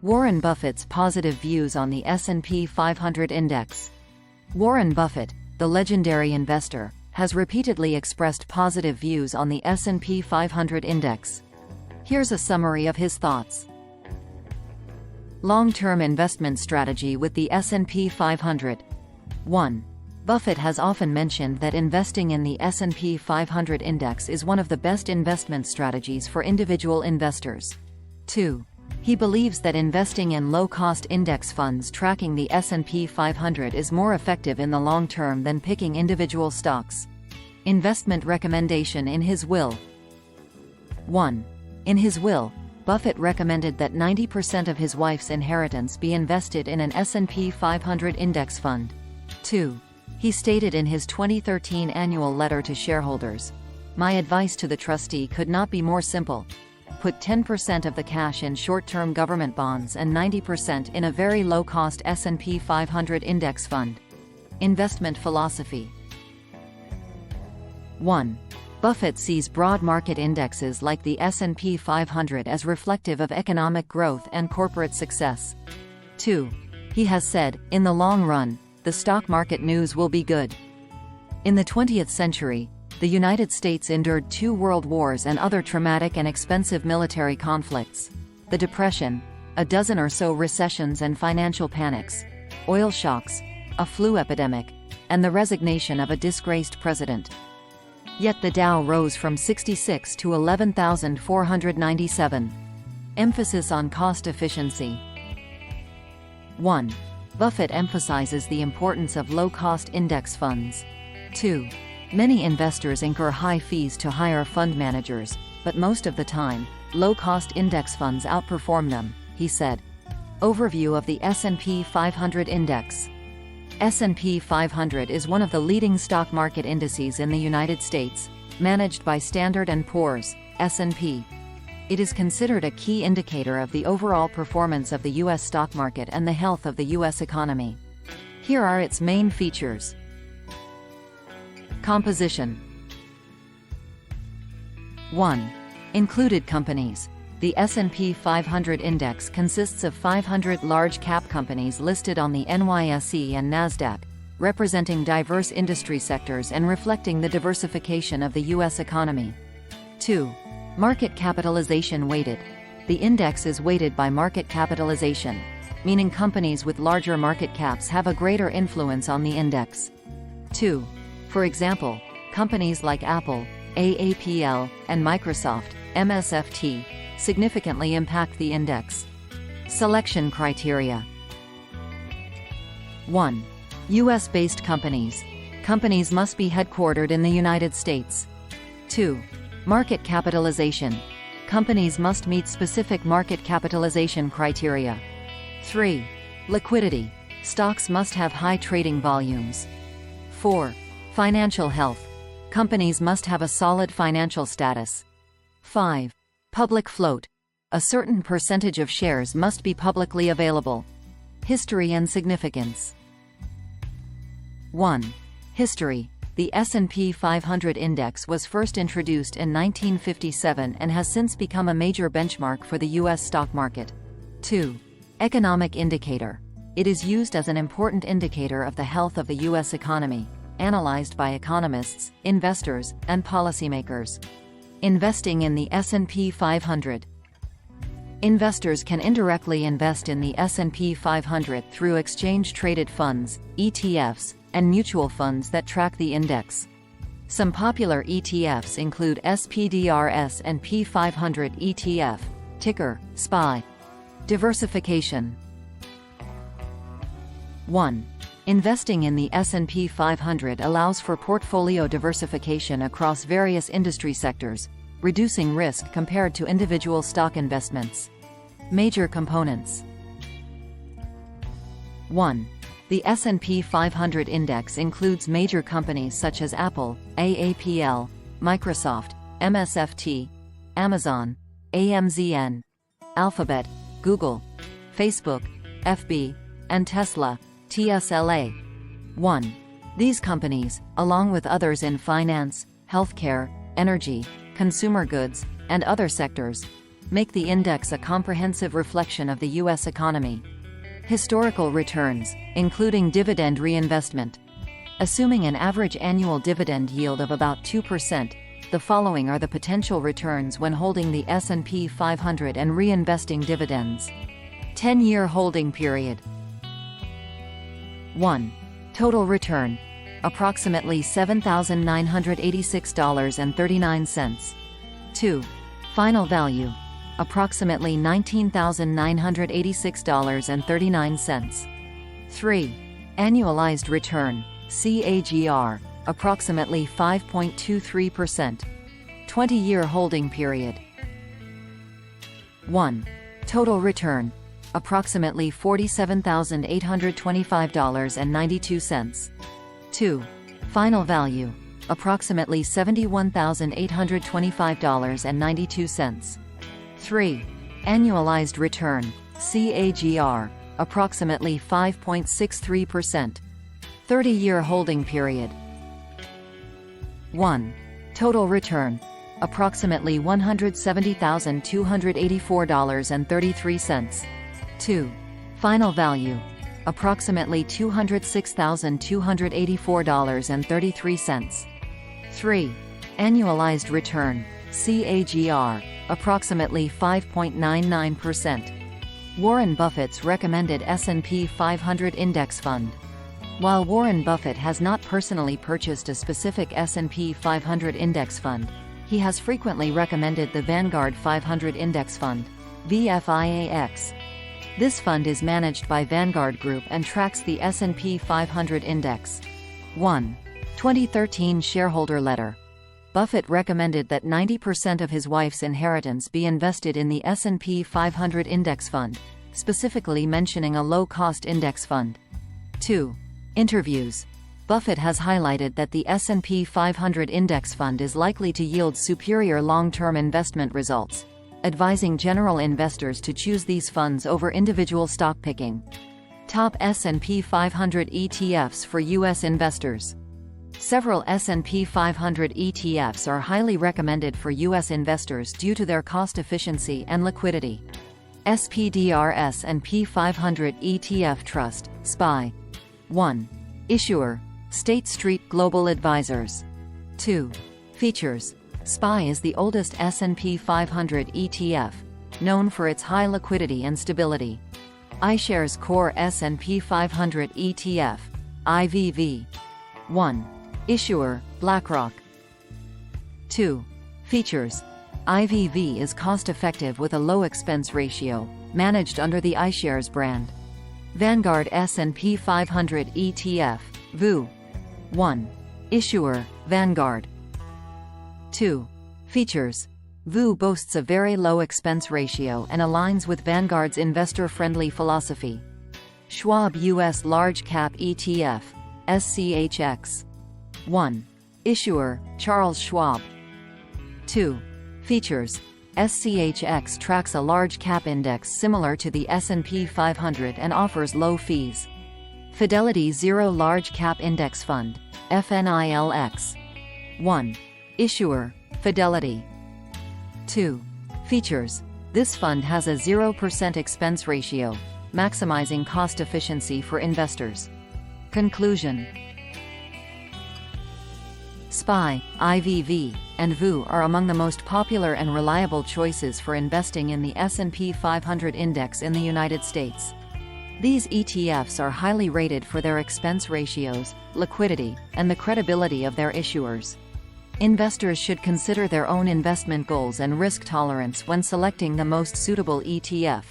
Warren Buffett's positive views on the S&P 500 index. Warren Buffett, the legendary investor, has repeatedly expressed positive views on the S&P 500 index. Here's a summary of his thoughts. Long-term investment strategy with the S&P 500. 1. Buffett has often mentioned that investing in the S&P 500 index is one of the best investment strategies for individual investors. 2. He believes that investing in low-cost index funds tracking the S&P 500 is more effective in the long term than picking individual stocks. Investment recommendation in his will. 1. In his will, Buffett recommended that 90% of his wife's inheritance be invested in an S&P 500 index fund. 2. He stated in his 2013 annual letter to shareholders, "My advice to the trustee could not be more simple. Put 10% of the cash in short-term government bonds and 90% in a very low-cost S&P 500 index fund." Investment philosophy. 1. Buffett sees broad market indexes like the S&P 500 as reflective of economic growth and corporate success. 2. He has said, in the long run, the stock market news will be good. In the 20th century, the United States endured 2 world wars and other traumatic and expensive military conflicts. The Depression, a dozen or so recessions and financial panics, oil shocks, a flu epidemic, and the resignation of a disgraced president. Yet the Dow rose from 66 to 11,497. Emphasis on cost efficiency. 1. Buffett emphasizes the importance of low-cost index funds. 2. Many investors incur high fees to hire fund managers, but most of the time, low-cost index funds outperform them, he said. Overview of the S&P 500 index. S&P 500 is one of the leading stock market indices in the United States, managed by Standard & Poor's, S&P. It is considered a key indicator of the overall performance of the U.S. stock market and the health of the U.S. economy. Here are its main features. Composition. 1. Included companies. The S&P 500 index consists of 500 large-cap companies listed on the NYSE and NASDAQ, representing diverse industry sectors and reflecting the diversification of the U.S. economy. 2. Market capitalization weighted. The index is weighted by market capitalization, meaning companies with larger market caps have a greater influence on the index. 2. For example, companies like Apple, AAPL, and Microsoft, MSFT, significantly impact the index. Selection criteria. 1. U.S.-based companies. Companies must be headquartered in the United States. 2. Market capitalization. Companies must meet specific market capitalization criteria. 3. Liquidity. Stocks must have high trading volumes. 4. Financial health. Companies must have a solid financial status. 5. Public float. A certain percentage of shares must be publicly available. History and significance. 1. History. The S&P 500 index was first introduced in 1957 and has since become a major benchmark for the U.S. stock market. 2. Economic indicator. It is used as an important indicator of the health of the U.S. economy, analyzed by economists, investors, and policymakers. Investing in the S&P 500. Investors can indirectly invest in the S&P 500 through exchange-traded funds, ETFs, and mutual funds that track the index. Some popular ETFs include SPDR and P500 ETF, ticker, SPY. Diversification. 1. Investing in the S&P 500 allows for portfolio diversification across various industry sectors, reducing risk compared to individual stock investments. Major components. 1. The S&P 500 index includes major companies such as Apple, AAPL, Microsoft, MSFT, Amazon, AMZN, Alphabet, Google, Facebook, FB, and Tesla, TSLA. 1. These companies, along with others in finance, healthcare, energy, consumer goods, and other sectors, make the index a comprehensive reflection of the U.S. economy. Historical returns, including dividend reinvestment. Assuming an average annual dividend yield of about 2%, the following are the potential returns when holding the S&P 500 and reinvesting dividends. 10-year holding period. 1. Total return. Approximately $7,986.39. 2. Final value. Approximately $19,986.39. 3. Annualized return, CAGR, approximately 5.23%. 20-year holding period. 1. Total return, approximately $47,825.92. 2. Final value, approximately $71,825.92. 3. Annualized return, CAGR, approximately 5.63%. 30-year holding period. 1. Total return, approximately $170,284.33. 2. Final value, approximately $206,284.33. 3. Annualized return, CAGR, approximately 5.99%. Warren Buffett's recommended S&P 500 Index Fund. While Warren Buffett has not personally purchased a specific S&P 500 index fund, he has frequently recommended the Vanguard 500 Index Fund, VFIAX. This fund is managed by Vanguard Group and tracks the S&P 500 index. 1. 2013 shareholder letter. Buffett recommended that 90% of his wife's inheritance be invested in the S&P 500 index fund, specifically mentioning a low-cost index fund. 2. Interviews. Buffett has highlighted that the S&P 500 index fund is likely to yield superior long-term investment results, advising general investors to choose these funds over individual stock picking. Top S&P 500 ETFs for U.S. investors. Several S&P 500 ETFs are highly recommended for U.S. investors due to their cost efficiency and liquidity. SPDR S&P 500 ETF Trust, SPY. 1. Issuer, State Street Global Advisors. 2. Features. SPY is the oldest S&P 500 ETF, known for its high liquidity and stability. iShares Core S&P 500 ETF, IVV. 1. Issuer, BlackRock. 2. Features. IVV is cost-effective with a low expense ratio, managed under the iShares brand. Vanguard S&P 500 ETF, VU. 1. Issuer, Vanguard. 2. Features. VU boasts a very low expense ratio and aligns with Vanguard's investor-friendly philosophy. Schwab US Large Cap ETF, SCHX. 1. Issuer, Charles Schwab. 2. Features. SCHX tracks a large cap index similar to the S&P 500 and offers low fees. Fidelity Zero Large Cap Index Fund, FNILX. 1. Issuer, Fidelity. 2. Features. This fund has a 0% expense ratio, maximizing cost efficiency for investors. Conclusion. SPY, IVV, and VU are among the most popular and reliable choices for investing in the S&P 500 index in the United States. These ETFs are highly rated for their expense ratios, liquidity, and the credibility of their issuers. Investors should consider their own investment goals and risk tolerance when selecting the most suitable ETF.